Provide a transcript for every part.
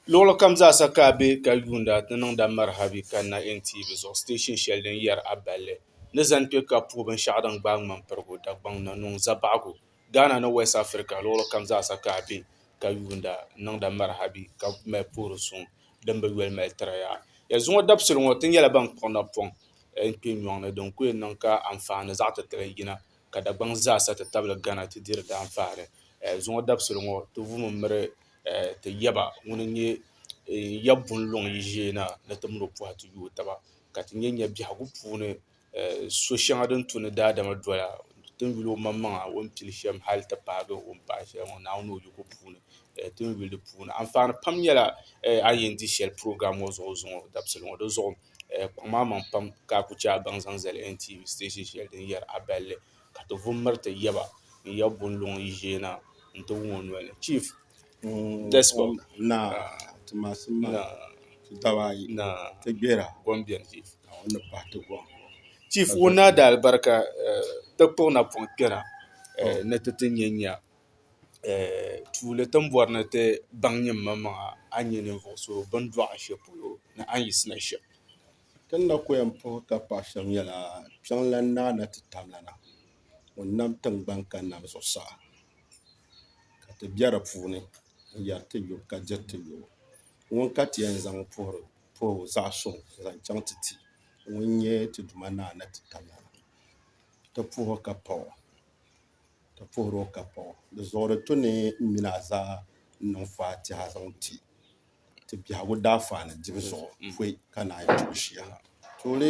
luɣuli kam zaasa ka a bɛ ka yuunda ti niŋda marihabi ka na NTV zuɣu station shɛli din yɛri a balli ni zani kpɛ ka puhi binshaɣu din gbaai ŋmani pirigu dagbaŋ na niŋ zabaɣagu Ghana ni West Africa luɣuli kam zaasa ka a bɛ ka yuunda niŋda marihabi ka mali puhiri suŋ din bi yɔli mali tiriya zuŋɔ dabisili ŋɔ ti nyɛla ban kpuɣi napɔŋ n kpɛ nyɔŋni din ku yɛn niŋ ka anfaani zaɣ titali yina ka dagbaŋ zaasa ti tabili Ghana ti diri danfaani zuŋɔ dabisili ŋɔ ti vumi miri ti yaba ŋuni nyɛ ya bunluŋ yi ʒee na ni ti mini o pɔha ti yooi taba ka ti nyɛ biɛhagu puuni so shɛŋa din tu ni daadama doya ti ni yuli o maŋmaŋa o ni pili shɛm hali ti paagi o ni paɣi shɛli ŋɔ Naawuni ni o yiko puuni ti ni yuli di puuni anfaani pam nyɛla a yɛn di shɛli program ŋɔ zuɣu zuŋɔ dabisili ŋɔ di zuɣu kpaŋ maŋ pam ka a ku chɛ a baŋ zaŋ zali NTV station shɛli din yɛri a balli ka ti vum miri ti yaba n ya bunluŋ yi ʒee na n ti wum o noli chief despo ti masim ti daba ayi ti gbera kom biɛni chief ni pahi ti gɔm chief wo naa da alibarika ti kpuɣi napɔŋ kpɛna ni ti ti nya tuuli tin bɔri ni ti baŋ nyini maŋmaŋa a nya ninvuɣu so bin dɔɣi shɛli polo ni a yi yisina shɛm tin na ku yɛn puhi ka paɣa shɛm nyɛla kpɛŋ lan naa na ti tam lana ŋun nam tingbani ka nam zuɣusaa ka ti bɛ di puuni n yɛri ti yo ka diri ti yo ŋun ka ti yɛn zaŋ puhi zaɣ suŋ zaŋ chaŋ ti ti ŋun nyɛ ti duma naa na ti tam lana ti puhi ka paɣo ti puhiri o ka paɣo di zuɣuri tu ni mini a zaa niŋ faatiha zaŋ ti biɛhagu daafaani dibu zuɣu pue ka naan yi tuhi shia tuuli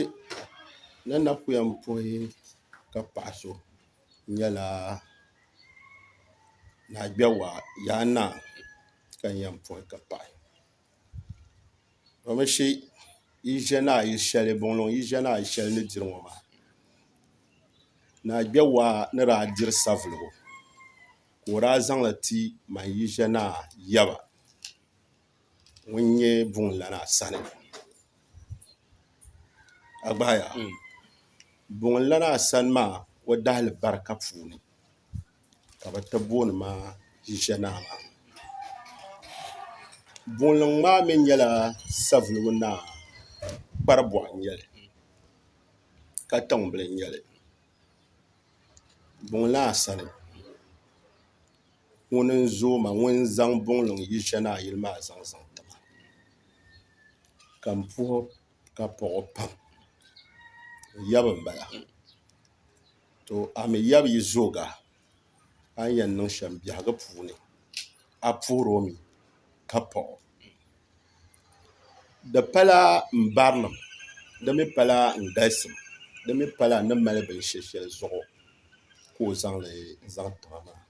ni na ku yɛn puhi ka paɣa so nyɛla naagbiɛwaa yaa naa ka yɛn puhi ka paɣi domi shi yi ʒɛ naa yili shɛli buŋluŋ yi ʒɛ naa yili shɛli ni diri ŋɔ maa naagbiɛwaa ni daa diri savuligu ka o daa zaŋli ti man yi ʒɛ naa yaba ŋun nyɛ buŋ lana sani a gbaya buŋ lana sani maa o dahali barika puuni ka bi ti booni maa yi ʒɛ naa maa buŋliŋ maa mi nyɛla savuligu naa kparibɔɣu n nyɛli katiŋ bili n nyɛli buŋ lana sani ŋuni n zooi ma ŋun zaŋ buŋliŋ yi ʒɛ naa yili maa zaŋ tiŋa ka n puhi ka paɣo pam yabi n bala to a mi yabi yi zooga a ni yɛn niŋ shɛm biɛhagu puuni a puhiri o mi ka paɣo di pala n barilim di mi pala n galisim di mi pala ni mali binshɛ shɛli zuɣu ka o zaŋli zaŋ tiŋa maa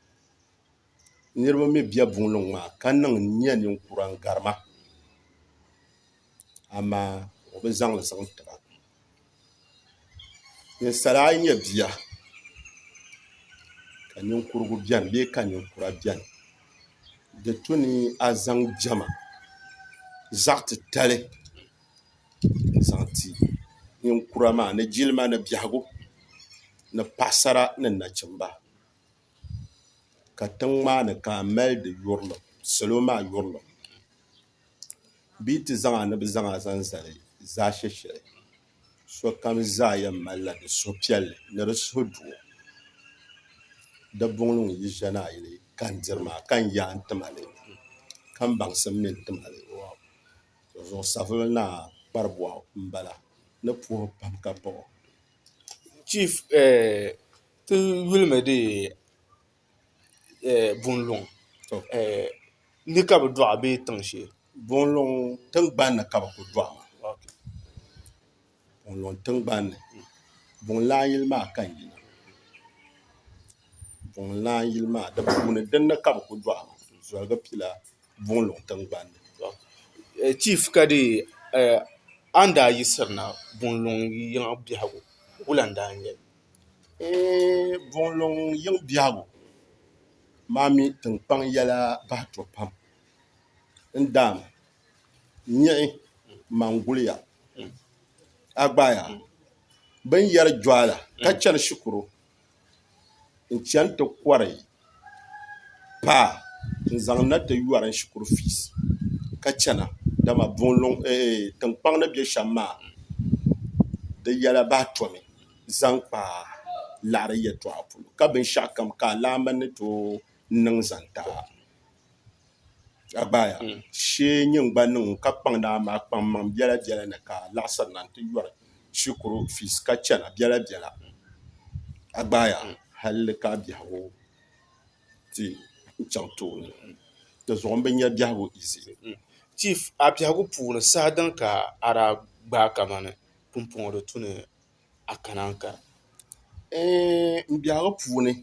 niraba mi bɛ buŋliŋ maa ka nyɛ ninkura n garima amaa o bi zaŋli zaŋ tiba ninsala a yi nyɛ bia ka ninkurigu biɛni bee ka ninkura biɛni di tu ni a zaŋ jɛma zaɣ titali n zaŋ ti ninkura maa ni jilima ni biɛhagu ni paɣasara ni nachimba ka tiŋ maa ni ka a mali di yurilim salo maa yurilim bee ti zaŋa ni bi zaŋa zaŋ zali zaashɛ shɛli sokam zaa yɛn malila di suhupiɛlli ni di suhuduɣu di buŋluŋ yi ʒɛ naa yili ka n diri maa ka n yaan ti mali ka n baŋsim mini ti mali zuɣu savuli naa kparibɔɣu n bala ni puhi pam ka paɣo chief ti yulimi di bunluŋ ni ka bi dɔɣi bee tiŋ shee buŋluŋ tingbanni ka bi ku dɔɣi buŋluŋ tingbanni buŋlaan yili maa ka n yina buŋlaan yili maa di puuni dinni ka bi ku dɔɣi zoligi pila buŋluŋ tingbanni chief ka di an daa yisirina bunluŋ yiŋ biɛhagu wulan daa n nyɛli buŋluŋ yiŋ biɛhagu maa mi tinkpaŋ yɛla bahato pam n daam nyiɣi manguliya a gbaya bin yɛri jɔala ka chɛni shikuru n chɛni ti kɔri paa n zaŋ na ti yɔri shikuru fiis ka chana dama bunlong tinkpaŋ ni bɛ shɛm maa di yɛla baa tomi zaŋ kpa laɣari yɛltɔɣa polo ka binshaɣu kam ka a laamba ni tooi niŋ zantaa a gbaaya shee nyин gba niŋ ka kpaŋ naa maa kpaŋ maŋ biɛla biɛla ni ka laɣasiri na ti yɔri shikuru fiis ka chana biɛla biɛla a gbaaya halli ka a biɛhagu ti chaŋ tooni di zuɣu n bi nyɛ biɛhagu izi chief a biɛhagu puuni saha din ka a daa gbaai kamani pumpɔŋɔ di tu ni a kana ankara n biɛhagu puuni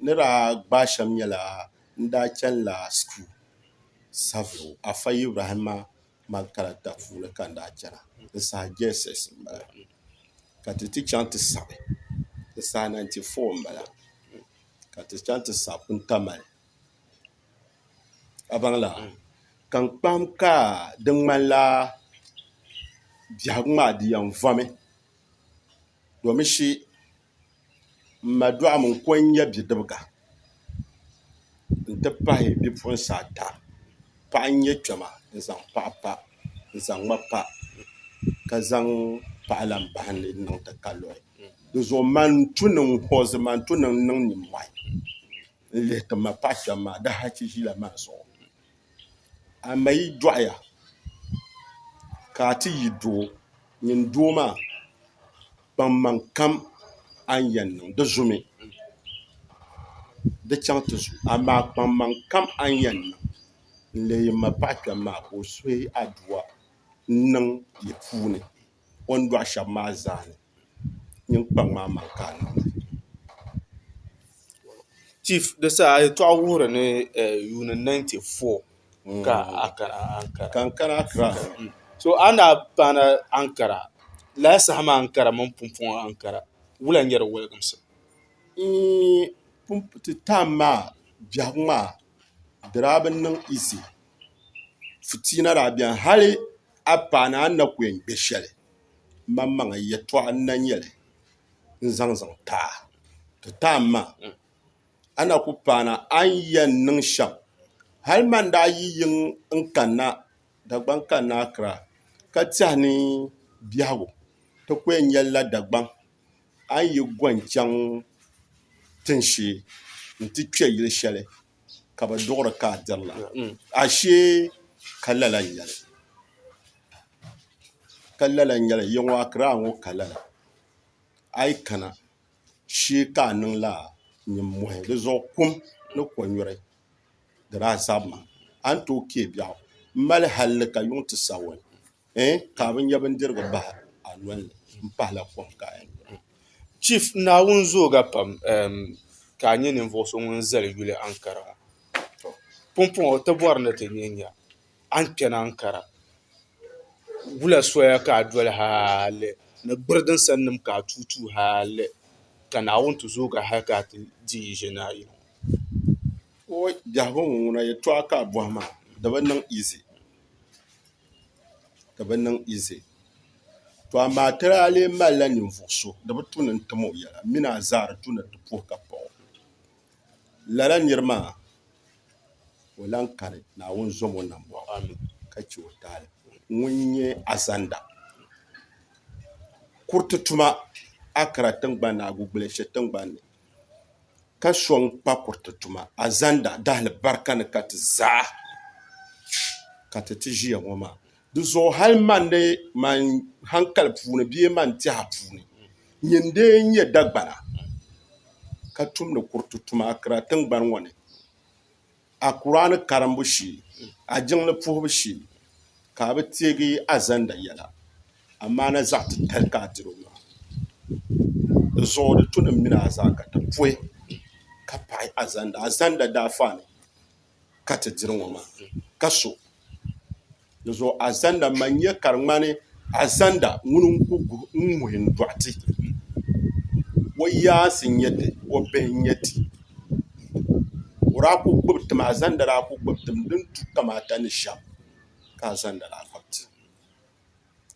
ni daa gbaai shɛm nyɛla n daa chanila skul savilu afa ibrahima makaranta puuni ka n daa chana n saha jss n bala ka ti ti chaŋ ti sabi ti saha 94 n bala ka ti chaŋ ti sabi puntamali a baŋla kan kpam ka di ŋmanila biɛhagu maa di yɛn vɔmi domin shi n ma dɔɣu min ko n nyɛ bidibga n ti pahi bipuɣunsi ata paɣa n nyɛ kpɛma n zaŋ paɣa pa n zaŋ ŋma pa ka zaŋ paɣa lan bahandi niŋ ti ka lɔri di zuɣu man tu niŋ hɔzi man tu niŋ niŋ nimmohi n lihi ti ma paɣa kpɛm maa di hachi ʒila maa zuɣu a ma yi dɔɣuya ka a ti yi doo nyin doo maa kpaŋmaŋ kam a ni yɛn niŋ di zumi di chaŋ ti zu amaa kpaŋmaŋ kam a ni yɛn niŋ n lihi ma paɣa kpɛm maa ka o suhi aduwa n niŋ yi puuni o ni dɔɣu shɛba maa zaa ni nyin kpaŋ maa maŋ ka a niŋ chief di sa yɛltɔɣa wuhuri ni yuuni 94 ka a kana ankara kan kana kira so a na paana ankara laya sahama ankara mini pumpɔŋɔ ankara wula n nyɛ di wɔligimsi ti tam maa biɛhagu maa di daa bi niŋ izi fitiina daa biɛni hali a paana a na ku yɛn gbɛ shɛli maŋmaŋa yɛltɔɣa n na nyɛli n zaŋ taa ti tam maa a na ku paana a ni yɛn niŋ shɛm hali man daa yi yiŋ n kanna dagbaŋ kanna akira ka tiɛhi ni biɛhagu ti ku yɛn nyɛlila dagbaŋ a ni yi gɔn chɛŋ tinshee n ti kpɛ yili shɛli ka bi duɣuri ka a dirila ashee ka lala n nyɛli yiŋɔ akira ŋɔ ka lala a yi kana shee ka a niŋla nimmohi di zuɣu kum ni ko nyɔri di daa zabi ma a ni tooi kee biɛɣu n mali halli ka yuŋ ti sabigi ka a bi nyɛ bindirigu bahi a nolini n pahila kom ka a yɛn chief naawuni zooga pam ka a nyɛ ninvuɣu so ŋun zali yuli ankara ŋɔ pumpɔŋɔ ti bɔri ni ti nyɛ nya a ni kpɛna ankara wula soya ka a doli haali ni gbiri din sani nim ka a tuutuu haali ka naawuni ti zooga hali ka a ti di yi ʒe naa yini o biɛhagu ŋuna yɛltɔɣa ka a bɔhi maa di bi niŋ izi to amaa ti daa lee malila ninvuɣu so di bi tu ni n tim o yɛla mini a zaa di tu ni ti puhi ka paɣo lala niri maa o lan kani naawuni zɔm o nambɔɣu ka che o taali ŋun nyɛ azanda kuriti tuma akira tingbanni agugbuli shɛli tingbanni ka sɔŋ kpa kuriti tuma azanda dahali barika ni ka ti zaa ka ti ʒiya ŋɔ maa di zuɣu hali mandi man hankali puuni bee man tɛha puuni nyin dee nyɛ dagbana ka tumdi kuriti tuma akira tingbani ŋɔ ni a kuraani karimbu shee a jiŋli puhibu shee ka a bi teegi azanda yɛla amaa na zaɣ titali ka a diri o maa di zuɣu di tu ni mini a zaa ka ti puhi ka paɣi azanda daa fani ka ti diri ŋɔ maa ka so di zuɣu azanda man nyɛ ka di ŋmani azanda ŋuni n ŋuhi n dɔɣiti o yaansi n nyɛ ti o bihi n nyɛ ti o daa ku gbubi tim azanda daa ku gbubi tim din tu kamata ni shɛm ka azanda daa gbubi ti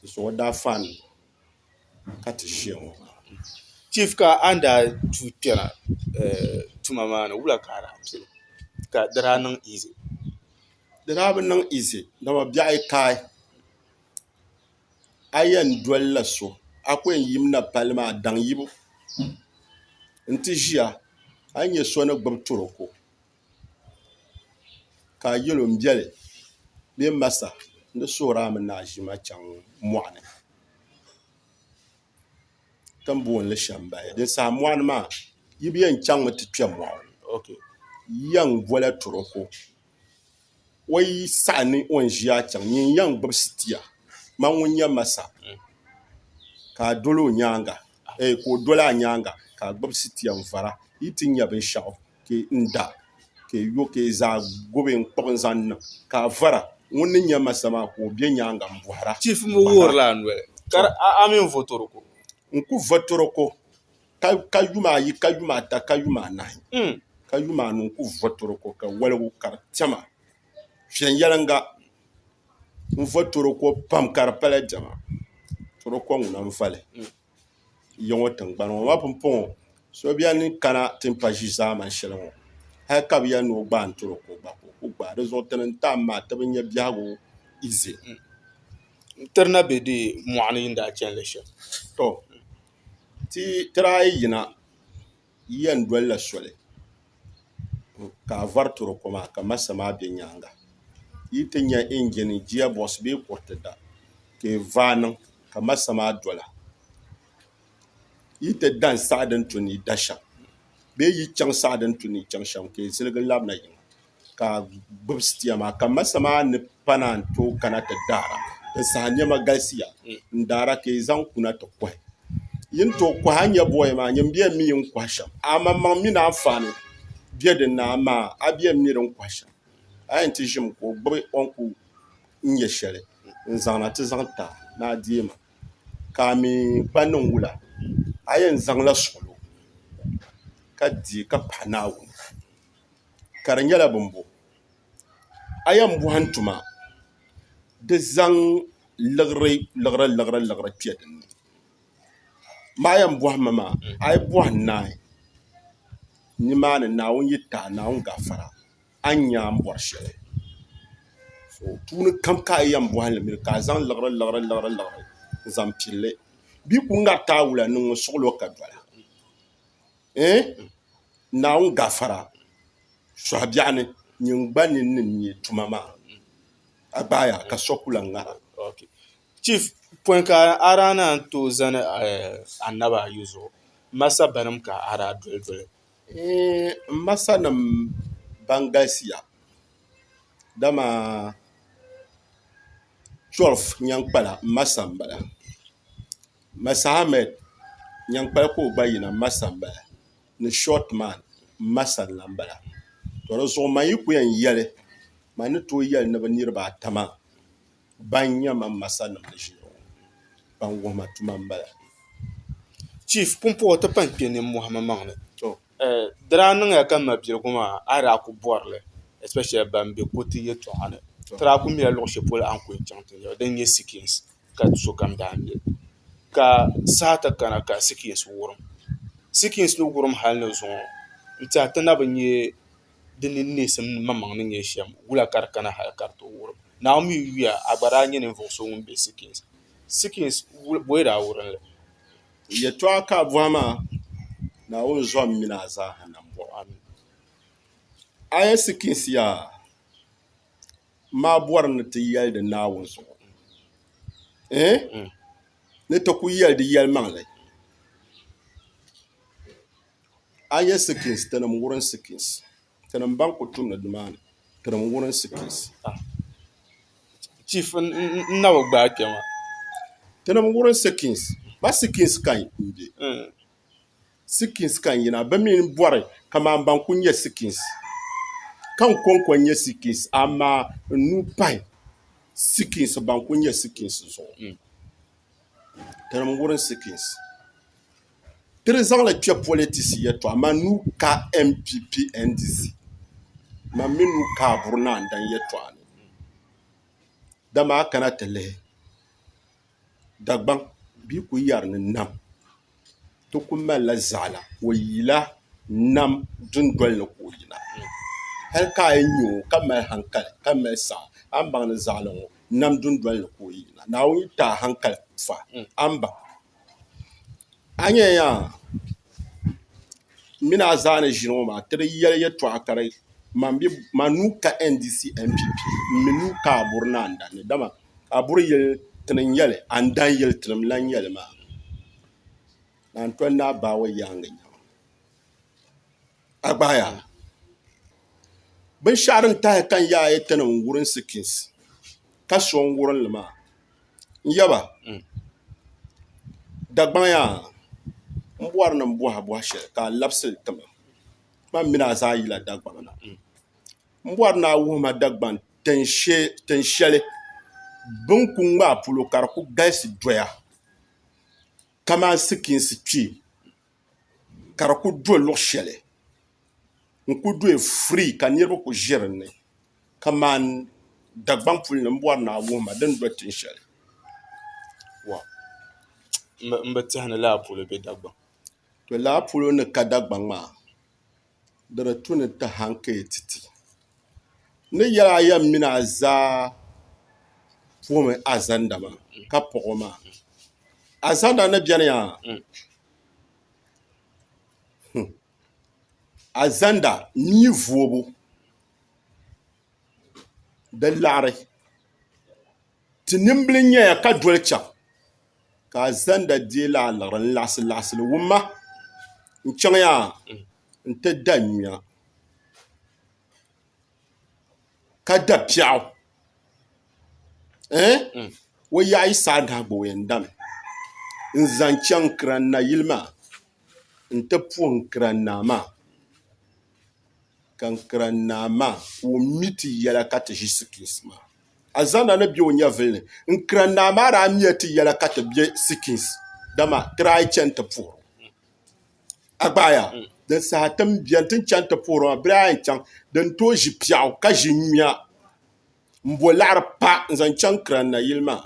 di zuɣu daa fani ka ti ʒiya ŋɔ chief ka an daa tu kpɛna tuma maa ni wula ka a daa pili ka di daa niŋ izi di daa bi niŋ izi dama biɛɣu kaai a yɛn dolila so a ku yɛn yim na palli maa daŋ yibu n ti ʒiya a nyɛ so ni gbubi toroko ka a yɛlo n biɛli bee masa ni suhurami ni a ʒima chɛŋ mɔɣuni tin boonli shɛmbaya din saha mɔɣuni maa yi bi yɛn chaŋmi ti kpɛ mɔɣu yɛn bola toroko o yi saɣa ni o ni ʒiya chɛŋ yin yɛn gbubi sitiya man ŋun nyɛ masa ka a doli o nyaanga ka o doli a nyaanga ka a gbubi sitiya n vara yi ti nyɛ binshaɣu n da ka e yo ka e zaa gobi n kpuɣi n zaŋ niŋ ka a vara ŋun ni nyɛ masa maa ka o bɛ nyaanga n bɔhara chief mi wuhurila a noli a mini vo toroko n ku va toroko ka yuma ayi ka yuma ata ka yuma anahi ka yuma anu n ku va toroko ka waligu ka di tɛma viɛnyɛlinga n va toroko pam ka di pala diɛma toroko ŋuna n vali yiŋɔ tingbani ŋɔ ma pumpɔŋɔ so biɛni kana tin pa ʒi zaaman shɛli ŋɔ hali ka bi yɛn ni o gbaan toroko gba ka o ku gbaa di zuɣu tini n taam maa ti bi nyɛ biɛhagu ize tirina be de mɔɣuni yin daa chɛnli shɛm to ti daa yi yina yi yɛn dolila soli ka a vari toroko maa ka masa maa bɛ nyaanga yi ti nyɛ injin jiya bɔs bee kuriti da ka e vaai niŋ ka masa maa dola yi ti dan saɣa din tu ni da shɛm bee yi chaŋ saɣa din tu ni chaŋ shɛm ka e ziligi labina yiŋa ka a gbubi sitiya maa ka masa maa ni pana n tooi kana ti daara din saha niɛma galisiya n daara ka e zaŋ kuna ti kɔhi yin tooi kɔhi a nyɛ bɔyi maa yin bɛn mi yin kɔhi shɛm a maŋmaŋ mini anfaani bɛ din na amaa a bɛn mi din kɔhi shɛm a yɛn ti ʒimi ka o gbubi o ni ku nyɛ shɛli n zaŋna ti zaŋ ta ni a deema ka a mi kpa niŋ wula a yɛn zaŋla suɣulo ka di ka pahi Naawuni ka di nyɛla bimbo a yɛn bɔhim tuma di zaŋ liɣiri kpɛ dinni ma a yɛn bɔhimi maa a yi bɔhi naai nimaani Naawuni yi taai Naawuni gafara a nya n bɔri shɛli so puuni kam ka a yɛn bɔhili mi ka a zaŋ liɣiri n zaŋ pilli bia ku ŋari taa wula niŋ suɣulo ka dola Naawuni gafara sɔhibiɛɣu ni nyini gba ni nyɛ tuma maa a gbaaya ka so kula ŋara chief pɔin ka a daa naan tooi zani annaba ayi zuɣu masa banim ka a daa doli masa nim ban galisiya dama 12 nyankpala masa n bala masa ahmed nyankpala ka o gba yina masa n bala ni short man masa n lan bala to di zuɣu man yi ku yɛn yɛli man ni tooi yɛli ni bi niriba ata maa ban nyɛ man masa nim ni ʒiya ban wuhima tuma n bala chief pumpɔɣu ti pan kpe nimmohi maŋni di daa niŋya ka mabiligu maa a daa ku bɔrili especially ban be kuti yɛltɔɣa ni ti daa ku mila luɣu shɛli polo a ni ku yɛn chaŋ ti nyɛba din nyɛ sikins ka sokam daa mili ka saha ti kana ka sikins wurim sikins ni wurim hali ni zuŋɔ n tiɛha ti na bi nyɛ di ni neesim maŋmaŋ ni nyɛ shɛm wula ka di kana hali ka di tooi wurim Naawuni mi yuya a gba daa nyɛ ninvuɣu so ŋun be sikins bɔyi daa wurinli yɛltɔɣa ka a bɔhi maa Naawuni zɔm mini a zaaha na bɔɣu a yɛn sikins yaa maa bɔri ni ti yɛli di Naawuni zuɣu ni ti ku yɛli di yɛlimaŋli a yɛ sikins ti nim wurin sikins ti nim ban ku tumdi nimaani ti nim wurin sikins chief n na bi gbaa kpɛma ti nim wurin sikins ba sikins kan n be sikins kan yina bi mini bɔri kaman ban ku nyɛ sikins kan konko nyɛ sikins amaa nu pahi sikins ban ku nyɛ sikins zuɣu ti nim wurin sikins ti di zaŋli kpɛ politisi yɛltɔɣa ma nu ka MPP NDC ma mi nu ka buri naan dan yɛltɔɣa ni dama a kana ti lihi Dagbaŋ bia ku yɛri ni nam ti ku malila zaɣala o yila nam dundoli ni ka o yina hal ka yi nyo ka mal hankali ka mal sa an bang ni zaɣali ŋo nam dundoli ni ko yina naawuni ta hankali fa an ba a nyɛ yaa mina a zaa ni ʒini ŋo maa ti di yɛli yɛltɔɣa ka di ma nuu ka ndc npp mi nuu ka a buri na andani dama a buri yɛli tini yɛli andan yɛli tinim lan yɛli maa na n tɔli naa baawo yaangi nyama a gbaaya binshaɣu din tahi kan yaa yɛ tini n wurin sikins ka so n wurin li maa n yɛba dagbaŋ yaa n bɔri ni n bɔha shɛli ka a labisili tima man mina a zaa yila dagbaŋ na n bɔri naa wuhuma dagbaŋ tin shɛli bin ku ŋmaa polo ka di ku galisi doya kamani sikinsi kpee ka di ku do luɣu shɛli n ku doyi firii ka niraba ku ʒi dinni kamani dagbaŋ puli ni n bɔri naa wuhuma din do tin shɛli n bi tihini laa polo bɛ dagbaŋ to laa polo ni ka dagbaŋ maa di di tu ni ti hankali titi ni yɛla a yɛn mini a zaa puhimi azanda maa ka puɣu maa azanda ni biɛni yaa azanda mii voobu di laɣari ti nimbili nyɛya ka doli chɛŋ ka azanda deei laa liɣiri n laɣasi wumma n chɛŋ yaa n ti da nyuya ka da piɛɣu wo yaɣa yi saa daa gba o yɛn dami n zaŋ chɛŋ kiran na yili maa n ti puhi n kiran naa maa ka n kiran naa maa ka o mi ti yɛla ka ti ʒi sikins maa a zanda ni bɛ o nyɛvili ni n kiran naa maa daa miya ti yɛla ka ti bɛ sikins dama ti daa yi chɛni ti puhiri a gbaaya din saha tim biɛni tin chɛni ti puhiri maa bi daa yɛn chaŋ din tooi ʒi piɛɣu ka ʒi nyuya n bo laɣari pa n zaŋ chɛŋ kiran na yili maa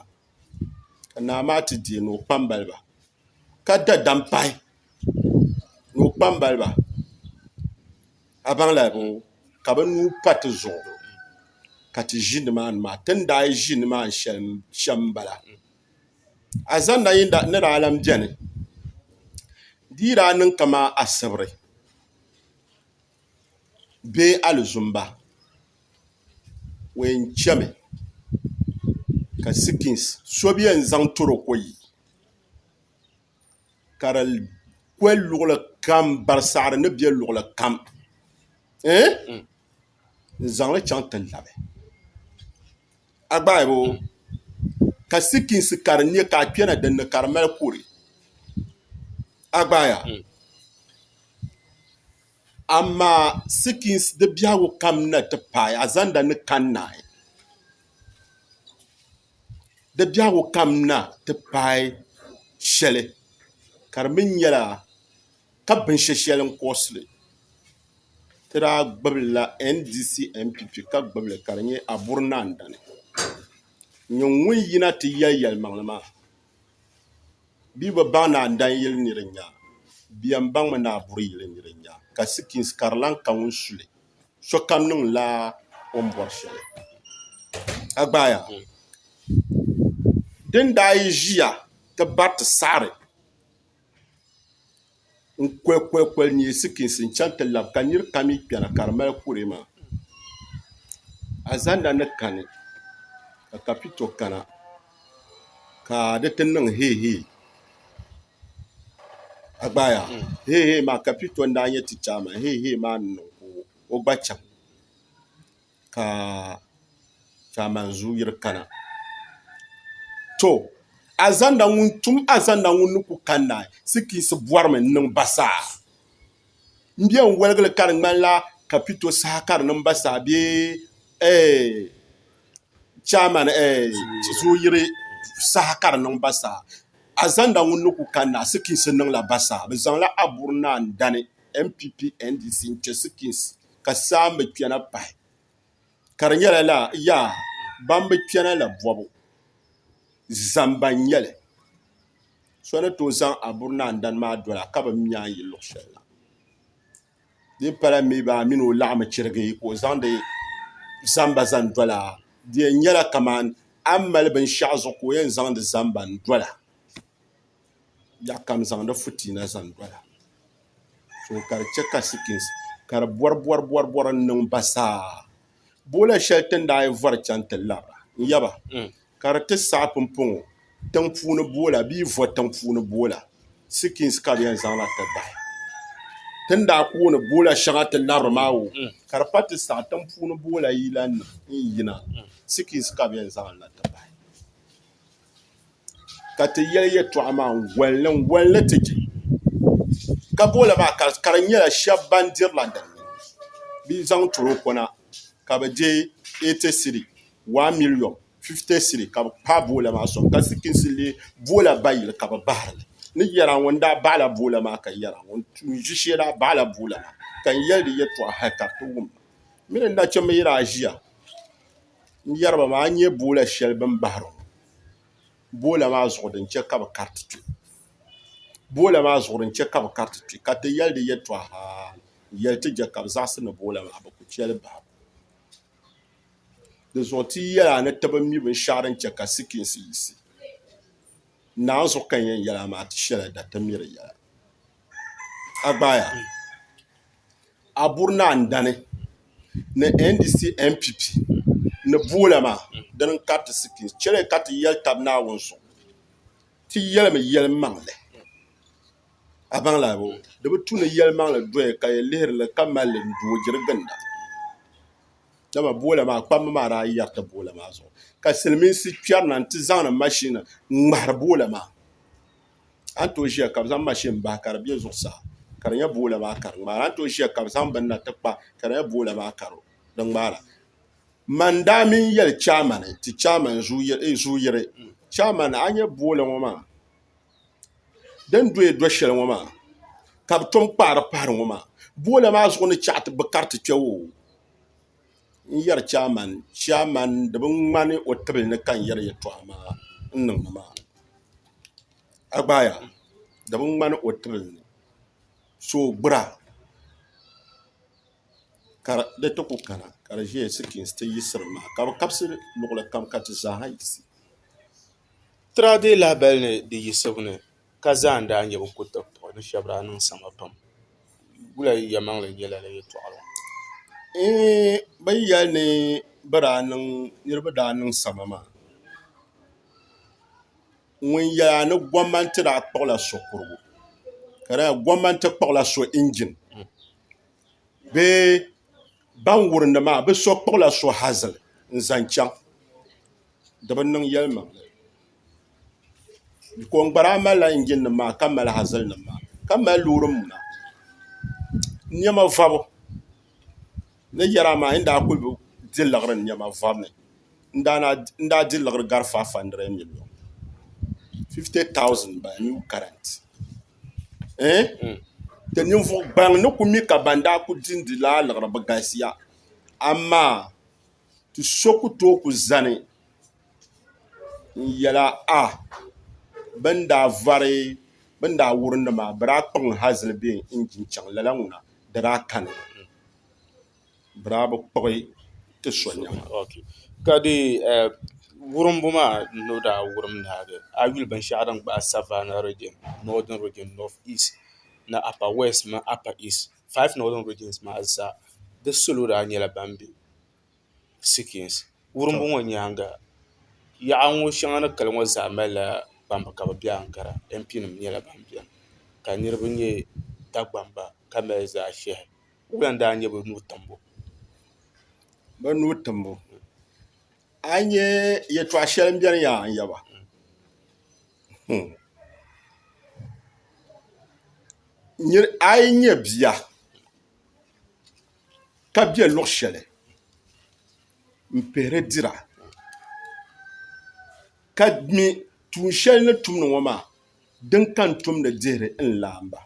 ka naa maa ti deei ni o kpambaliba ka da dampahi ni o kpambaliba a baŋla ka bi nuu pa ti zuɣu ka ti ʒi nimaani maa tin daa yi ʒi nimaani shɛm n bala a zanda ni daa lan biɛni di yi daa niŋ kama asibiri bee alizumba o yɛn chɛmi ka sikins so bi yɛn zaŋ toroko yi ka di kwe luɣuli kam barisaɣari ni bɛ luɣuli kam n zaŋli chɛŋ ti labi a gbaai bo ka sikins ka di nyɛ ka a kpɛna dinni ka di mali kuri a gbaaya amaa sikins di biɛhagu kam na ti paai a zanda ni kannaai di biɛhagu kam na ti paai shɛli ka di mi nyɛla ka binshɛshɛli n kɔɣusili ti daa gbubila ndc npp ka gbubili ka di nyɛ aburi naandani nyɛ ŋun yina ti yɛlimaŋli maa bia bi baŋ naandan yili ni di nyaa biɛn baŋmi ni aburi yili ni di nyaa ka sikins ka di lan ka ŋun suli sokam niŋla o ni bɔri shɛli a gbaaya din daa yi ʒiya ti bari ti saɣari n koli nyɛ sikins n chɛŋ ti labi ka niri kam yi kpɛna ka di mali kuri maa a zanda ni kani ka kapito kana ka di ti niŋ heehee a gbaaya heehee maa kapito n daa nyɛ ti chaama heehee maa ni niŋ o gba chaŋ ka chaman zuu yiri kana to azanda ŋun ni ku kanna sikins bɔrimi n niŋ basaa n biɛn wɔligili ka di ŋmanila kapito saha ka di niŋ basaa bee chairman zuu yiri saha ka di niŋ basaa azanda ŋun ni ku kanna sikins niŋla basaa bi zaŋla aburi naan dani npp ndc n chɛ sikins ka saambi kpɛna pahi ka di nyɛla la yaa ban bi kpɛna la bɔbu zamba n nyɛli so ni tooi zaŋ aburi naan dani maa dola ka bi mia yi luɣu shɛli la di pala mi ba mini o laɣami chirigi ka o zaŋdi zamba zan dola di nyɛla kaman an mali binshaɣu zuɣu ka o yɛn zaŋdi zamba n dola ya kam zaŋdi futiina zan dola so ka di chɛ ka sikins ka di bɔri n niŋ basaa boola shɛli tin daa yi vɔri chɛŋ ti labra n yaba ka di ti saɣa pimpiŋɔ tiŋ puuni boola bee vɔ tiŋ puuni boola sikins ka di yɛn zaŋla ti bahi tin daa kooni boola shɛŋa ti labri maa wo ka di pa ti saɣa tiŋ puuni boola yila n yina sikins ka bi yɛn zaŋla ti bahi ka ti yɛli yɛltɔɣa maa n wɔlli ti je ka boola maa ka di nyɛla shɛba ban dirila dinni bee zaŋ torokona ka bi je 80 cedi 1 million 50 cedi ka bi pa boola maa soŋ ka sikins lee boola bayili ka bi bahiri ni yɛra ŋun daa baɣala boola maa ka yɛra ŋun ʒi shee daa baɣala boola maa ka n yɛli di yɛltɔɣa hali ka ti wum mini nachimbi yiri a ʒiya n yɛriba maa a nyɛ boola shɛli bin bahiri boola maa zuɣu din chɛ ka bi kariti kpɛ boola maa zuɣu din chɛ ka bi kariti kpɛ ka ti yɛli di yɛltɔɣa haa yɛli ti je ka bi zaɣasi ni boola maa bi ku chɛli bahi di zuɣu ti yɛla ni ti bi mi binshaɣu din chɛ ka sikins yisi naan zuɣu kan yɛn yɛla maa ti shɛla da ti mi di yɛla a gbaaya a buri na andani ni ndc npp ni boola maa din kariti sikins chɛli ka ti yɛli tabi naawuni zuɣu ti yɛlimi yɛli maŋli a baŋla bo di bi tu ni yɛli maŋli doya ka yɛ lihirili ka mali n doojiri ginda dama boola maa kpambi maa daa yɛriti boola maa zuɣu ka silmiinsi kpɛri na n ti zaŋdi mashini n ŋmahari boola maa a ni tooi ʒiya ka bi zaŋ mashin bahi ka di bɛ zuɣusaa ka di nyɛ boola maa ka di ŋmaara a ni tooi ʒiya ka bi zaŋ bin na ti kpa ka di nyɛ boola maa ka di ŋmaara man daa min yɛli chaamani ti chaaman zuuyiri chaaman a nyɛ boola ŋɔ maa din doya do shɛli ŋɔ maa ka bi tom kpaari pahari ŋɔ maa boola maa zuɣu ni chaɣati bi kariti kpɛ wo n yɛri chaaman di bi ŋmani o tibili ni kan yɛri yɛltɔɣa maa n niŋdi maa a gbaaya di bi ŋmani o tibili ni so gbira ka di ti ku kana ka di ʒɛya sikins ti yisiri maa ka bi kabisi luɣuli kam ka ti zaaha yisi tira dee lahabali ni di yisibu ni ka zaan daa nyɛ bi ku ti puɣi ni shɛba daa niŋ sama pam wula yɛmaŋli nyɛla la yɛltɔɣa la bin yɛli ni niriba daa niŋ sama maa ŋun yɛla ni gɔmmanti daa kpuɣila so kurigu ka daa gɔmmanti kpuɣila so injin bee ban wurindi maa bi so kpuɣila so hazili n zaŋ chaŋ di bi niŋ yɛlimaŋli ko n gbara malila injin nim maa ka mali hazili nim maa ka mali loori muna niɛma vabu ni yɛra maa n daa kuli di liɣiri niɛma vabu ni n daa di liɣiri gari 500 million 50,000 by new current ti ninvuɣu gbaŋ ni ku mi ka ban daa ku dindi laa liɣiri bi galisiya amaa ti so ku tooi ku zani n yɛla bin daa wurindi maa bi daa kpuɣi hazili bɛ injin chaŋ lala ŋuna di daa kani bi daa bi kpuɣi ti so niɛma ka di wurimbu maa no daa wurim naagi a yuli binshaɣu din gbaai savana region northern region north east na upper west ma upper east 5 northern regions maa zaa di salo daa nyɛla ban bɛ sikins wurimbu ŋɔ nyaanga yaɣa ŋɔ shɛŋa ni kali ŋɔ zaa malila kpamba ka bi bɛ ankara mp nim nyɛla ban biɛni ka niriba nyɛ dagbamba ka mali zaa ʒɛhi wulan daa nyɛ bi nuu timbu a nyɛ yɛltɔɣa shɛli n biɛni yaa n yaba a yi nyɛ bia ka bɛ luɣu shɛli n pihiri dira ka mi tuun shɛli ni tumdi ŋɔ maa din kan tumdi dihiri n laamba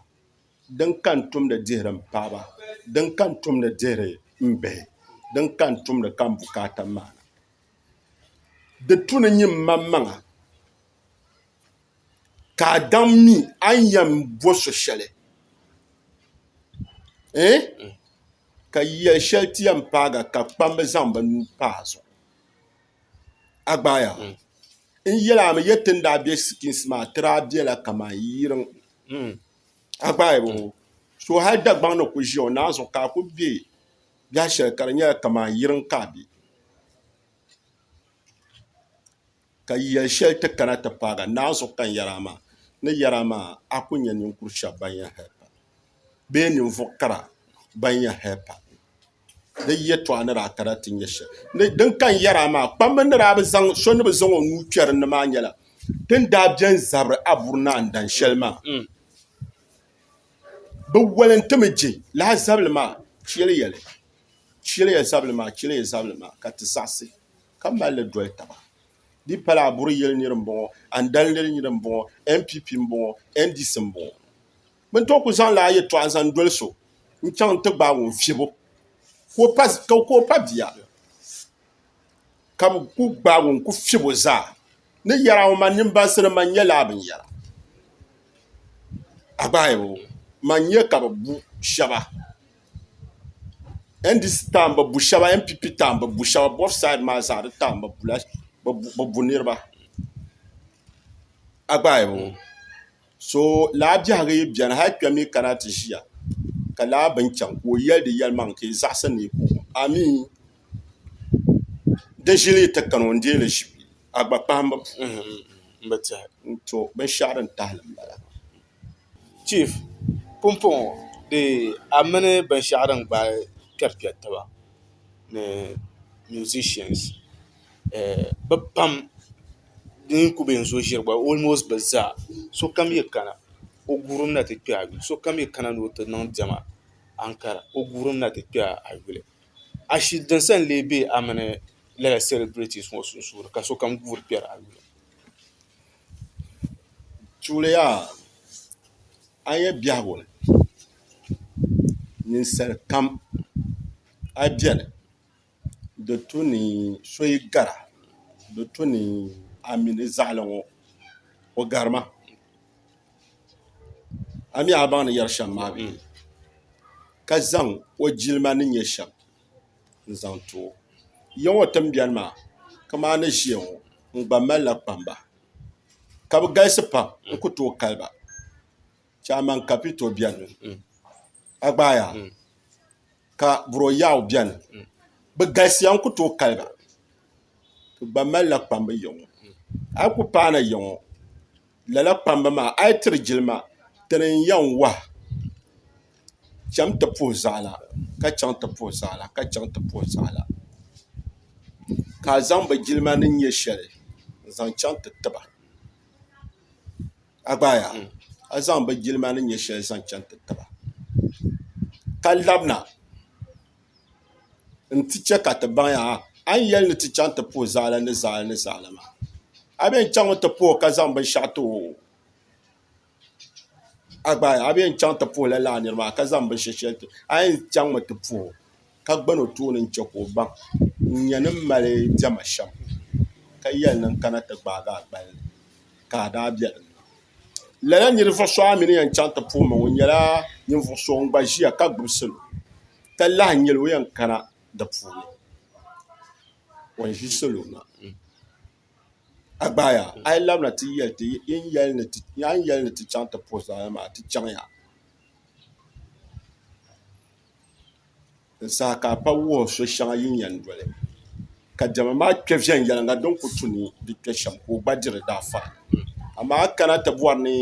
din kan tumdi dihiri n paɣaba din kan tumdi dihiri n bihi din kan tumdi kan bukaata maana di tuni nyim maŋa ka a daŋ mi a yɛn bo so shɛli ka yɛli shɛli ti yɛn paaga ka kpambi zaŋ bi nuu paa zuɣu a gbaaya n yɛlaami yɛ tin daa bɛ sikins maa ti daa bɛla kamani yiriŋ a gbaaya bo so hali dagbaŋ ni ku ʒiya o naan zuɣu ka a ku bɛ biɛha shɛli ka di nyɛla kamani yiriŋ ka a bɛ ka yɛli shɛli ti kana ti paaga naan zuɣu kan yɛra maa ni yɛra maa a ku nyɛ ninkuri shɛba ban yɛn hɛpa bee ninvuɣu kara ban yɛn hɛpa di yɛtɔɣa ni daa kana ti nyɛ shɛli din kan yɛra maa kpambi ni daa bi zaŋ so ni bi zaŋ o nuu kpɛri ni maa nyɛla din daa biɛni zabiri aburi naan dan shɛli maa bi walintimi je laha zabili maa chɛli zabili maa ka ti zaɣasi ka malili doli taba di pala aburi yɛli niri n bɔŋɔ andalili niri n bɔŋɔ npp n bɔŋɔ ndc n bɔŋɔ bin to ku zaŋ laa yɛtɔɣa zaŋ doli so n chaŋ ti gbaagi o fiɛbo ka o pa bia ka bi ku gbaagi n ku fiɛbo zaa ni yɛra o ma nimbansi ni man nyɛ laa bin yɛra a gbaaya bo man nyɛ ka bi bu shɛba ndc taan bi bu shɛba npp taan bi bu shɛba both side maa zaa di taan bi bu niriba a gbaaya bo so laa biɛhagu yi biɛni hali kpɛm mi kana ti ʒiya ka laa bin chaŋ ka o yɛli di yɛlimaŋ ka yi zaɣasi ni ko ami di ʒili ti kani o n deeli ʒi a gba kpahimbi to binshaɣu din tahali n bala chief pumpɔŋɔ di a mini binshaɣu din gba kpɛrikpɛri taba ni musicians bi pam din ku bɛ n zo ʒiri gba almost bi zaa sokam yɛ kana o guurim na ti kpɛ a yuli sokam yɛ kana ni o ti niŋ diɛma ankara o guurim na ti kpɛ a yuli a shi din san lee bɛ a mini lala celebrities ŋɔ sunsuuni ka sokam guuri kpɛri a yuli tuuliya a yɛ biɛhagu ni ninsali kam a biɛni di tu ni so yi gara di tu ni a mini zaɣali ŋɔ o garima a mi a baŋ ni yɛri shɛm maa bee ka zaŋ o jilima ni nyɛ shɛm n zaŋ too ya ŋɔ tim biɛni maa kamaa ni ʒiya ŋɔ n gba malila kpamba ka bi galisi pam n ku tooi kaliba chairman kapito biɛni a gbaaya ka buro yaw biɛni bi galisiya n ku tooi kaliba ti gba malila kpambi ya ŋɔ a ku paana ya ŋɔ lala kpambi maa a yi tiri jilima tini n yɛn wahu chɛm ti puhi zaɣala ka chaŋ ti puhi zaɣala ka chaŋ ti puhi zaɣala ka a zaŋ bi jilima ni nyɛ shɛli n zaŋ chaŋ ti tiba a gbaaya a zaŋ bi jilima ni nyɛ shɛli zaŋ chaŋ ti tiba ka labina n ti chɛ ka ti baŋya a ni yɛli ni ti chaŋ ti puhi zaɣala ni zaɣala maa a bɛn chaŋ ti puhi ka zaŋ binshaɣu ti o a gbaaya a bɛn chaŋ ti puhi la laa niri maa ka zaŋ binshaɣu shɛli ti a yɛn chaŋ mi ti puhi ka gbani o tooni n chɛ ka o baŋ n nyɛ ni mali diɛma shɛm ka yɛli ni kana ti gbaagi a gballi ka a daa bɛ dinni lala ninvuɣu so a mini yɛn chaŋ ti puhi mi o nyɛla ninvuɣu so ŋun gba ʒiya ka gbubi salo ka lahi nyɛli o yɛn kana di puuni o n ʒi salo na a gbaaya a yi labina ti yɛli ni ti chaŋ ti puhi zaɣala maa ti chaŋ ya saha ka a pa wuhi so shɛŋa yin yɛn doli ka diɛma maa kpɛ viɛnyɛlinga din ku tu ni di kpɛ shɛm ka o gba diri daa faa amaa a kana ti bɔri ni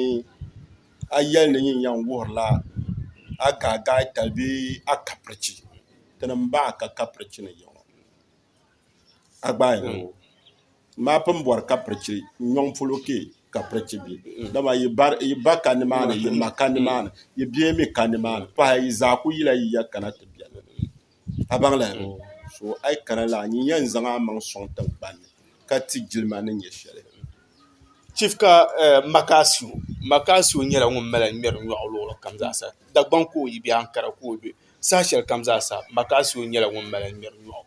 a yɛli ni yin yɛn wuhurila a gaagaai tali bee a kapirichi ti ni n-baɣa ka kapirichi ni yɛŋɔ a gbaaya ŋɔ maa pun bɔri kapirichi nyɔŋ polo ke kapirichi bi dama yi ba ka nimaani yi ma ka nimaani yi bia mi ka nimaani pahi yi zaa ku yila yi ya kana ti biɛni a baŋla so a yi kana la nyi yɛn zaŋ a maŋ sɔŋ tiŋgbani ka ti jilima ni nyɛ shɛli chief ka makasiu nyɛla ŋun mala ŋmɛri nyɔɣu luɣuli kam zaasa dagbaŋ ka o yi bɛ ankara ka o bɛ saha shɛli kam zaasa makasiu nyɛla ŋun mala ŋmɛri nyɔɣu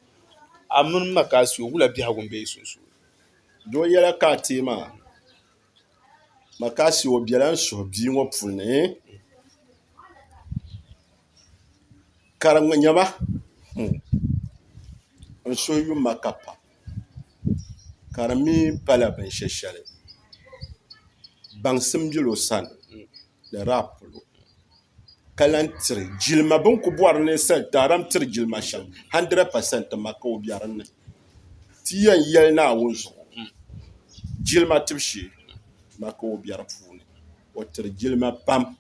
a mini makasiu wula biɛhagu n bɛ yi sunsuuni doo yɛla ka a tee maa makasiu o biɛla n suhi bia ŋɔ puli ni karim nyama n suhi yuma ka pa karim mi pala binshɛshɛli baŋsim yɛlo sani ni raa polo ka lan tiri jilima bin ku bɔri ninsali taaram tiri jilima shɛm 100% ma ka o biɛri ni ti yɛn yɛli Naawuni zuɣu jilima tibu shee ma ka o biɛri puuni o tiri jilima pam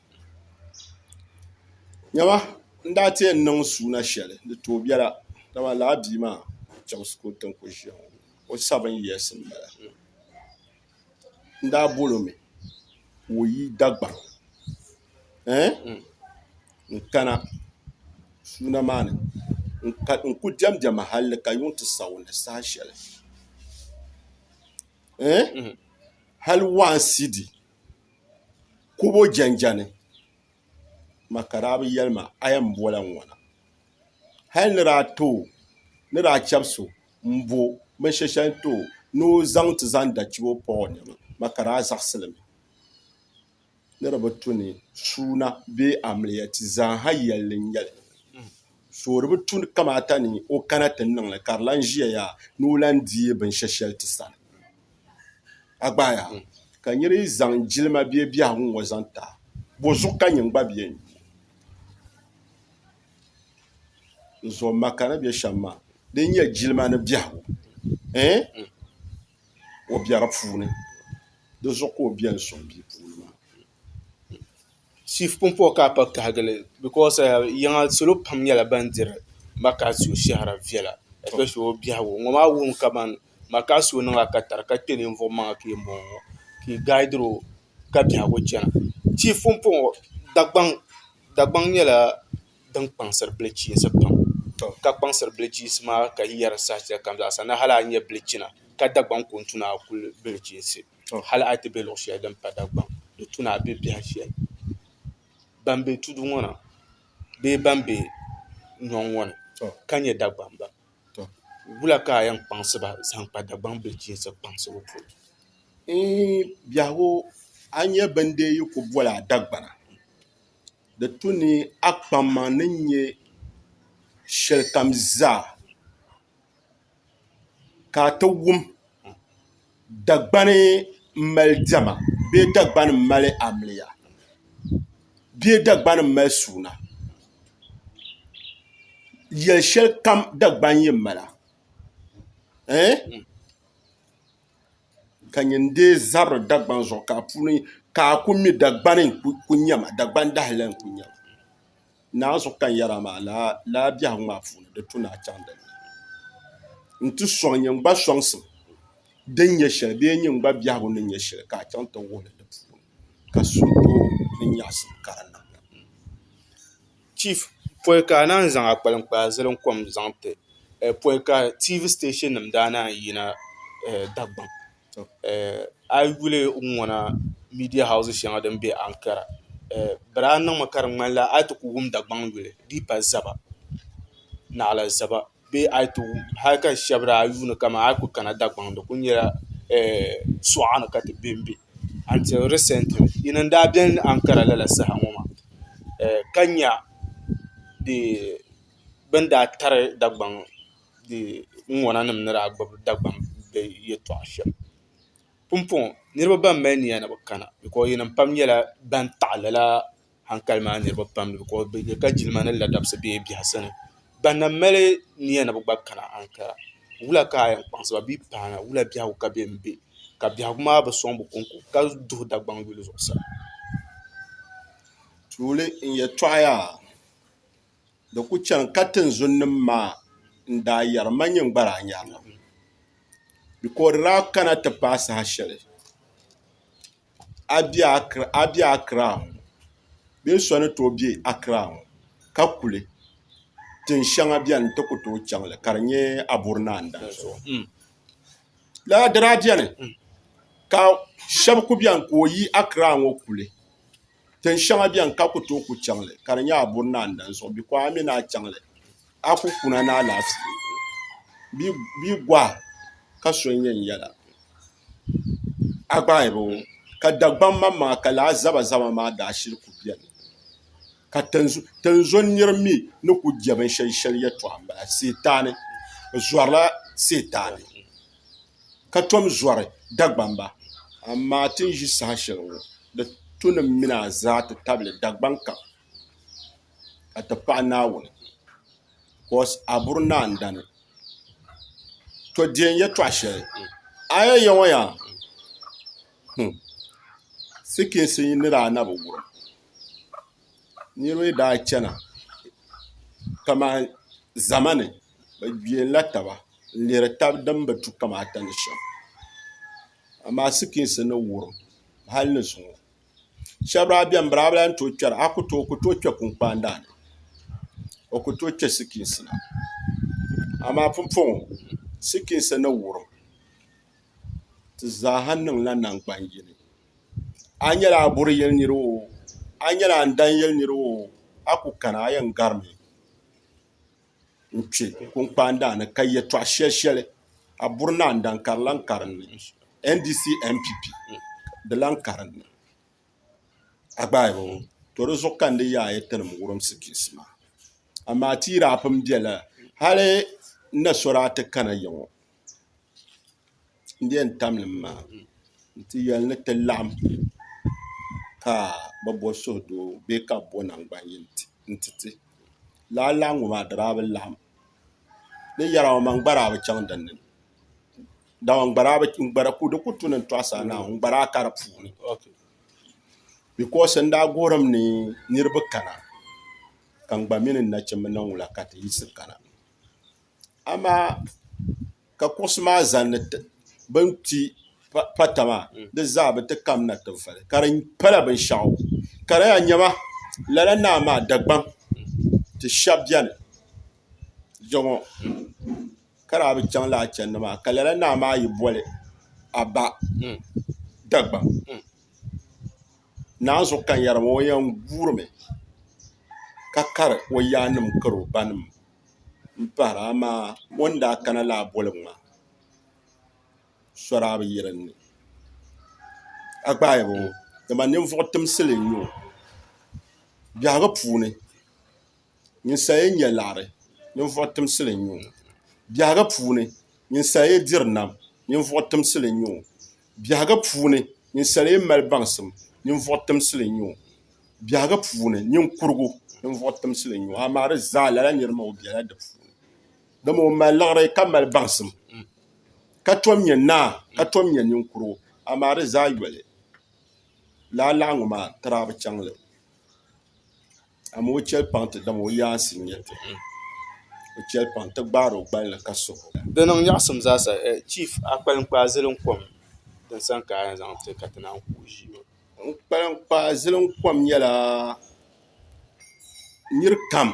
nyama n daa ti yɛn niŋ suuna shɛli di tooi biɛla dama laa bia maa chɛmsi ko tin ku ʒiya ŋɔ o sabin yɛsi n bala n daa bolo mi o yi Dagbaŋ n kana suuna maa ni n ku diɛmdiɛma halli ka yuŋ ti sabinli saha shɛli hali waansidi kubo jɛnjɛni makarabi yɛlima a yɛn bola n ŋɔna hali ni daa too ni daa chɛbisi n bo binshɛshɛli too ni o zaŋ ti zaŋ da chibo pa o niɛma makaraa zaɣasilimi ni di bi tu ni suuna bee amiliya ti zaaha yɛlli n nyɛli so di bi tu kamaata ni o kana ti niŋli ka di lan ʒiya yaa ni o lan deei binshɛshɛli ti sani a gbaaya ka niri zaŋ jilima bee biɛhagu ŋɔ zaŋ ta bo zuɣu ka nyini gba bɛ n zuɣu maka ni bɛ shɛm maa din nyɛ jilima ni biɛhagu o biɛri puuni di zuɣu ka o biɛni soŋ bii puuni maa chief pumpo ka pa kahagili because yaŋa salo pam nyɛla ban diri makasu shahara viɛla especially o biɛhagu ŋɔ maa wum kaman makasu niŋa ka tari ka kpe ninvuɣu maŋa ka yɛn bɔŋɔ ka i gaadiro ka biɛhagu chana chief pumpo Dagbaŋ nyɛla din kpaŋsiri bilichiinsi pam ka kpaŋsiri bilichiinsi maa ka yɛri saha shɛli kam zaasa na hali a nyɛ bilichina ka Dagbaŋ ko n tuna a kuli bilichiinsi hali a ti be luɣu shɛli din pa Dagbaŋ di tuna a be biɛha shɛli ban be tudu ŋɔ na bee ban be nyɔŋ ŋɔ ni ka nyɛ Dagbaŋ ba wula ka a yɛn kpaŋsi ba zaŋ kpa Dagbaŋ bilichiinsi kpaŋsibu polo biɛhagu a nyɛ bin dee yi ku bɔla a Dagbana di tu ni a kpamma ni nyɛ shɛli kam zaa ka a ti wum Dagbani n mali diɛma bee Dagbani n mali amiliya bee Dagbani n mali suuna yɛli shɛli kam Dagbani yi mala ka nyin dee zabiri Dagbaŋ zuɣu ka a puuni ka a ku mi Dagbani n ku nyɛma Dagbani dahali n ku nyɛma naanzuɣu kan yɛra maa laa biɛhagu maa puuni di tu ni a chaŋ dinni n ti sɔŋ nyin gba sɔŋsim din nyɛ shɛli bee nyin gba biɛhagu ni nyɛ shɛli ka a chaŋ ti wuhuli di puuni ka suntoo ni nyaɣasim ka di niŋ chief pɔi ka a naan zaŋ akpalinkpaa zilinkom zaŋ ti pɔi ka tv station nim daa naan yina Dagbaŋ a yuli n ŋɔna media house shɛŋa din be Ankara bari a niŋmi ka di ŋmanila a ti ku wum Dagbaŋ yuli Dipa Zaba Naɣila Zaba bee a ti wum hali ka shɛba daa yuuni kama a ku kana Dagbaŋ di ku nyɛla suɣa ni ka ti bembe until recently yini n daa biɛni Ankara lala saha ŋɔ maa ka nya bin daa tari Dagbaŋ ŋɔna nim ni daa gbubi Dagbaŋ yɛltɔɣa shɛm pumpɔŋ niriba ban mali niya ni bi kana because yinim pam nyɛla ban taɣi lala hankali maa niriba pam because bɛ nya ka jilima ni ladabsi bee biɛhasi ni ban na mali niya ni bi gba kana Ankara wula ka a yɛn kpaŋsi ba bii paana wula biɛhagu ka be n be ka biɛhagu maa bi sɔŋ bi konko ka duhi Dagbaŋ yuli zuɣusaa tuuli n yɛltɔɣa yaa di ku chani ka tinzunim maa n daa yɛri ma nyin gbara a nyaanga because di daa kana ti paai saha shɛli a bɛ Accra bee so ni tooi bɛ Accra ka kuli tin shɛŋa biɛni ti ku tooi chaŋli ka di nyɛ Aburunaan danzuɣu lala di daa biɛni ka shɛba ku biɛni ka o yi Accra ŋɔ kuli tin shɛŋa biɛni ka ku tooi ku chaŋli ka di nyɛ Aburunaan danzuɣu because a mi naa chaŋli a ku kuna ni alaafee bii gɔha ka so n yɛn yɛla a gbaayibu ka Dagbaŋ maŋmaŋa ka laa zaba maa daa shiri ku biɛni ka tinzo nirimi ni ku je binshɛli shɛli yɛltɔɣa n-bala seetaani bɛ zɔrila seetaani ka tom zɔri Dagbamba amaa ti ʒi saha shɛli ŋɔ di tu ni mini a zaa ti tabili Dagbaŋ kam ka ti pahi Naawuni kos a buri naan dani to deem yɛltɔɣa shɛli a ya ŋɔ yaa sikiinsi ni daa na bi wurim niriba daa chana kaman zamani bɛ gbeenla taba n-lihiri taba din bi tu kamata ni shɛm amaa sikiinsi ni wurim hali ni zuŋɔ shɛba daa beni bɛ daa bi lahi tooi kpɛra a ku tooi kpɛ kunkpaandaa ni o ku tooi kpɛ sikiinsi na amaa pumpɔŋɔ sikiinsi ni wurim ti zaaha niŋla naŋgban'yini a nyɛla a buri yili niriba o a nyɛla a dan yili niriba o a ku kana a yɛn garimi n-kpe kunkpaandaa ni ka yɛltɔɣa shɛli a buri naan dan ka di lan karinni NDC NPP di lan karinni a gbaayi to di zuɣu ka n di yaai ti nim wurim sikiinsi maa amaa ti yi daa pun bela hali na sɔraa ti kana ya ŋɔ ndi yɛn tam lim maa nti yɛli ni ti laɣim ka bɛ bo suhudoo bee ka bo naŋgban'yini nti ti lala laɣingu maa di daa bi laɣim ni yɛra ŋɔ man gbara bi chaŋ dinni dama di ku tu ni tɔɣisa naawuni n-gbara ka di puuni because n daa gorim ni niriba kana ka n gba mini nachimba niŋ wula ka ti yisi kana amaa ka kuɣusi maa zani bin ti pata maa di zaa bi ti kam na ti vali ka di pala binshɛɣu ka di yan nyɛma lala naa maa Dagbaŋ ti shɛba beni jɔŋɔ ka daa bi chaŋ laa chɛndi maa ka lala naa maa yi boli a ba Dagbaŋ naanzuɣu kan yɛrima o yɛn guurimi ka kari o yaanim kari o banim m-pahira amaa o ni daa kana laa bolibu maa sɔraa bi yirinni a gbaayi bo dama ninvuɣu timsili n-nyɛ o biɛhigu puuni ninsala yi nya laɣiri ninvuɣu timsili n-nyɛ o biɛhigu puuni ninsala yi diri nam ninvuɣu timsili n-nyɛ o biɛhigu puuni ninsala yi mali baŋsim ninvuɣu timsili n-nyɛ o biɛhigu puuni ninkurigu ninvuɣu timsili n-nyɛ o amaa di zaa lala nirima o bela di puuni dama o mali liɣiri ka mali baŋsim ka tom nyɛ naa ka tom nyɛ ninkurigu amaa di zaa yɔli lala laɣingu maa ti daa bi chaŋli amaa o chɛli paŋ ti dama o yaansi n-nyɛ ti o chɛli paŋ ti gbaari o gballi ka suhu di niŋ nyaɣisim zaasa chief a kpaliŋkpaa zilinkom din san ka a yɛn zaŋ ti ka ti naan ku ʒi kpaliŋkpaa zilinkom nyɛla niri kam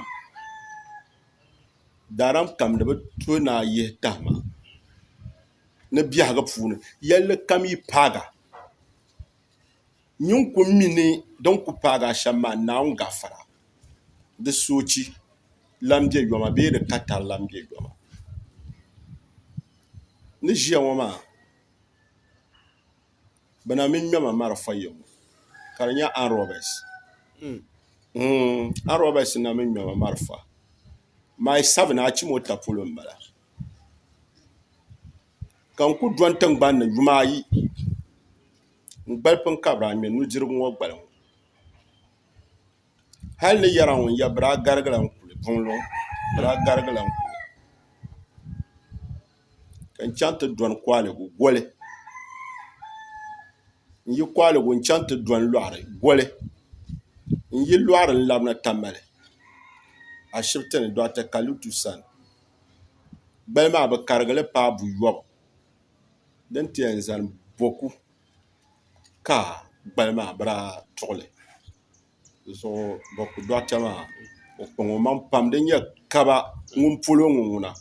daaram kam di bi to naa yihi tahima ni biɛhigu puuni yɛlli kam yi paaga nyini ku mi ni din ku paaga a shɛm maa naawuni gafara di soochi lan be yɔma bee di katari lan be yɔma ni ʒiya ŋɔ maa bɛ na mi ŋmɛma marafa ya ŋɔ ka di nyɛ Ann-Roberts Ann-Roberts na mi ŋmɛma marafa maa yi sabina a chim o tapolo m-bala ka n ku dɔni tiŋgbani ni yuma ayi n gbali pini kabiri a ŋmɛ nudirigu ŋɔ gbali ŋɔ hali ni yɛra ŋun ya bɛ daa garigila n-kuli buŋluŋ bɛ daa garigila n-kuli ka n chaŋ ti dɔni Kwaligu goli n yi Kwaligu n chaŋ ti dɔni Lɔɣiri goli n yi Lɔɣiri n-labina Tamale Ashibiti ni Dr. Kalutu sani gbali maa bɛ karigili paa Buyɔbu din ti yɛn zani Boku ka gbali maa bɛ daa tuɣili zuɣu Boku dɔɣita maa o kpaŋ o maŋ pam di nyɛ kaba ŋun polo ŋuna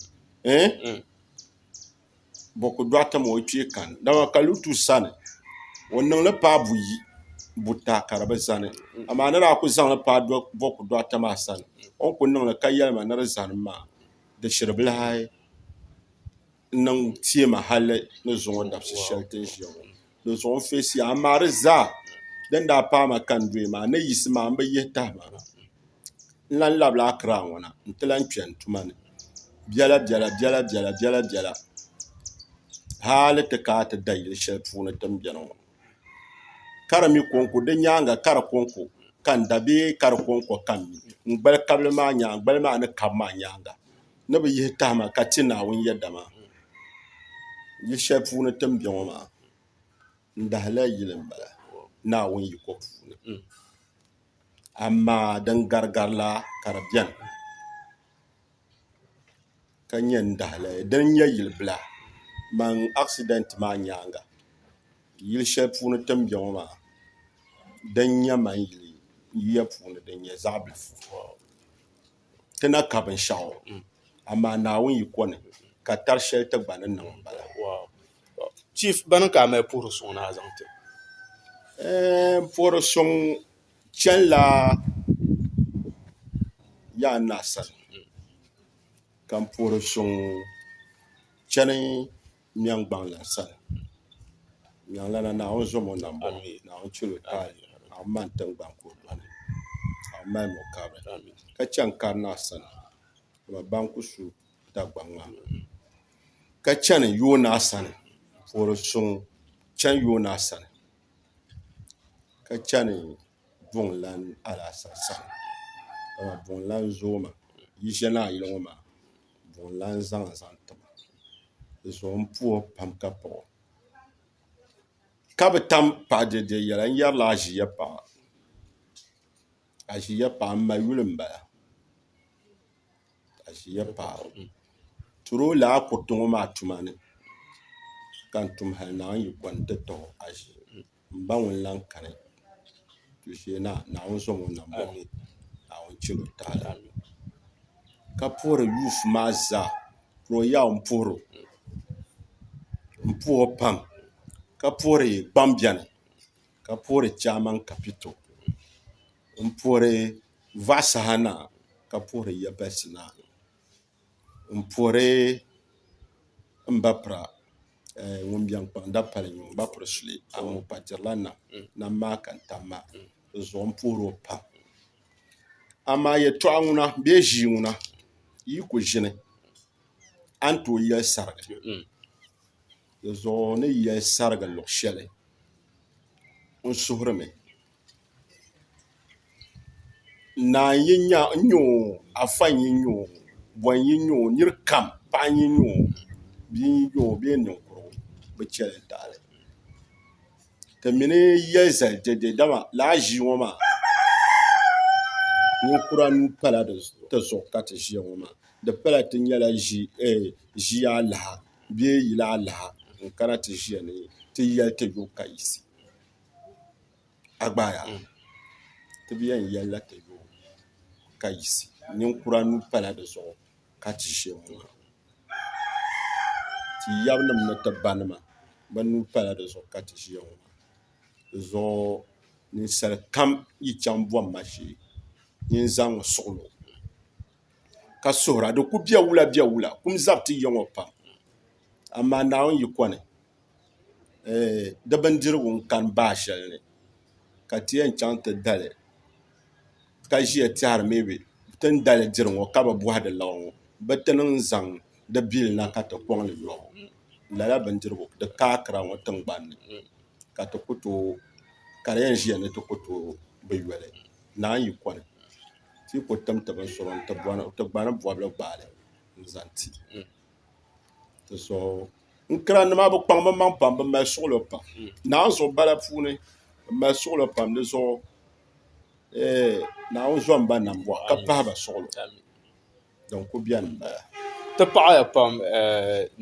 Boku dɔɣita maa o kpee kani dama Kalutu sani o niŋli paa Buta ka di bi zani amaa ni daa ku zaŋli paa Boku dɔɣita maa sani o ni ku niŋli ka yɛlima ni di zani maa di shiribilahi niŋ teema hali ni zuŋɔ dabisi shɛli tin ʒiya ŋɔ di zuɣu n-feesi ya amaa di zaa din daa paama kan doya maa ni yisi maa n bi yihi tahima lan labila akira ŋɔna n ti lan kpɛni tuma ni biɛla hali ti ka ti da yili shɛli puuni ti ni biɛni ŋɔ kari mi konko di nyaanga kari konko kan da bee kari konko kan mi n gbali kabili maa nyaanga gbali maa ni kabi maa nyaanga ni bi yihi tahama ka ti naawuni yɛdama yili shɛli puuni ti ni bɛ ŋɔ maa n dahila yili n bala naawuni yi ko puuni amaa din garigarila ka di biɛni ka nyɛ n dahila din nyɛ yili bila man accident maa nyaanga yili shɛli puuni ti ni bɛ ŋɔ maa din nyɛ man yili yiya puuni din nyɛ zaɣ bilifu ti na ka binshaɣu amaa naawuni yi ko ni ka tari shɛli ti gba ni niŋ n bala chief bani ka mali puhiri suŋ na a zaŋ ti puhiri suŋ chɛnila yaa na sani kan puhiri suŋ chɛni miɛŋ gbaŋ lan sani miɛŋ lana naawuni zomo nambo naawuni chilo taali naawuni mani tingbani ko dɔni naawuni mali mo kabiri ka chɛni kari na sani ma banku su dagbaŋ maa ka chɛni yoona sani puhiri suŋ chɛni yoona sani ka chɛni buŋlan alaasar sani kama buŋlan zooma yi ʒɛ naa yili ŋɔ maa buŋlan zaŋ tiba di zuɣu n puhi pam ka paɣo ka bi tam paɣa dɛdɛ yɛla n yɛrila aʒiya paɣa n ma yuli n bala aʒiya paɣa turo laa kuriti ŋɔ maa tuma ni kan tum hali naawuni yi kɔni ti taho aʒi n ba ŋun lan kani tu shee na naawuni zomo nambo naawuni chilo taali ka puhiri yuuf maa zaa ni o yaɣu n puhi pam ka puhiri gbam biɛni ka puhiri chaman kapito n puhiri vaɣasaha na ka puhiri yabasi na n puhiri n ba pira ŋun biɛni kpaŋ dapali ŋun ba piri suli a ŋun pa dirila nam maa kan tam maa di zuɣu n puhiri o pam amaa yɛltɔɣa ŋuna bee ʒii ŋuna yi ku ʒini a ni tooi yɛli sarigi di zuɣu ni yɛli sarigi luɣu shɛli n suhurimi naan yi nyɛ o afa n yi nyɛ o bɔn yi nyɛ o niri kam paɣa n yi nyɛ o bia n yi nyɛ o bee ninkurigu bi chɛli taali ti mini yɛli zali dɛdɛ dama laa ʒii ŋɔ maa ninkura nuu pala ti zuɣu ka ti ʒiya ŋɔ maa di pala ti nyɛla ʒiya alaha bee yili alaha n kana ti ʒiya ni ti yɛli ti yo ka yisi a gbaaya ti bi yɛn yɛlila ti yo ka yisi ninkura nuu pala di zuɣu ka ti ʒiya ŋɔ maa ti yabi nim ni ti ba nima bi nuu pala di zuɣu ka ti ʒiya ŋɔ maa di zuɣu ninsali kam yi chaŋ bɔmma shee yin zaŋ suɣulo ka suhura di ku biɛ wula kum zabi ti yɛ ŋɔ pam amaa naawuni yi kɔni di bindirigu n kani baa shɛli ni ka ti yɛn chaŋ ti dali ka ʒiya tɛhari meebi ti ni dali diri ŋɔ ka bi bɔhi di liɣi ŋɔ bi ti niŋ zaŋ di bili na ka ti kɔŋli yɔɣu lala bindirigu di kaakira ŋɔ tingbanni ka ti ku tooi ka di yɛn ʒiya ni ti ku tooi bi yɔli naawuni yi kɔni ti ku tim ti bin sɔrɔ ti gbani bɔbili gbaali n zaŋ ti ti zuɣu n kira nima bi kpaŋ bi maŋ pam bi mali suɣulo pam naawuni zuɣu bala puuni bi mali suɣulo pam di zuɣu naawuni zɔn ba nam bɔɣu ka pahi ba suɣulo din ku biɛni n bala ti paɣaya pam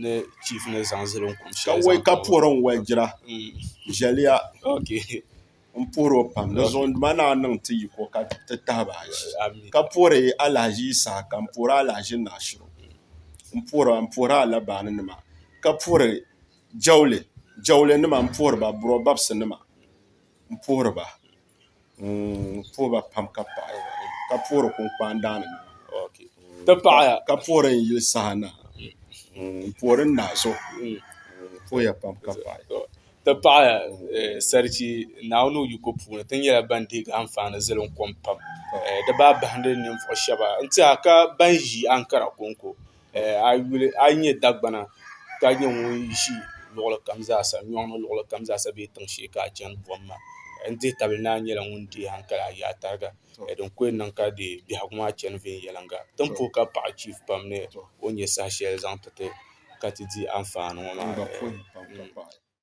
ni chief ni zaŋ zili n kum shɛli ka puhiri n wali jira ʒɛliya n puhiri o pam di zuɣu ma naa niŋ ti yi ko ka ti tahi ba aʒi ka puhiri alahaʒi saha ka n puhiri alahaʒi naashiro n puhiri alabaani nima ka puhiri jawli nima n puhiri ba burobabsi nima n puhiri ba pam ka paɣi ka puhiri kunkpaŋ daani ti paɣaya ka puhiri n yili saha na n puhiri naɣazo puhiya pam ka paɣi ti paɣa sarchi naawuni yi ko puuni ti nyɛla ban deegi anfaani zilim kom pam di baa bahindi ninvuɣu shɛba n tiɛha ka ban ʒi ankara konko a yi nyɛ dagbana ka nyɛ ŋun ʒi luɣuli kam zaasa nyɔŋni luɣuli kam zaasa bee tiŋshee ka a chani buɣum maa n dihi tabili naan nyɛla ŋun deei hankali a yaa tariga din ku yɛn niŋ ka deei biɛhagu maa chani viɛnyɛlinga tin pooi ka paɣa chief pam ni o nyɛ saha shɛli zaŋ ti ka ti di anfaani ŋɔ maa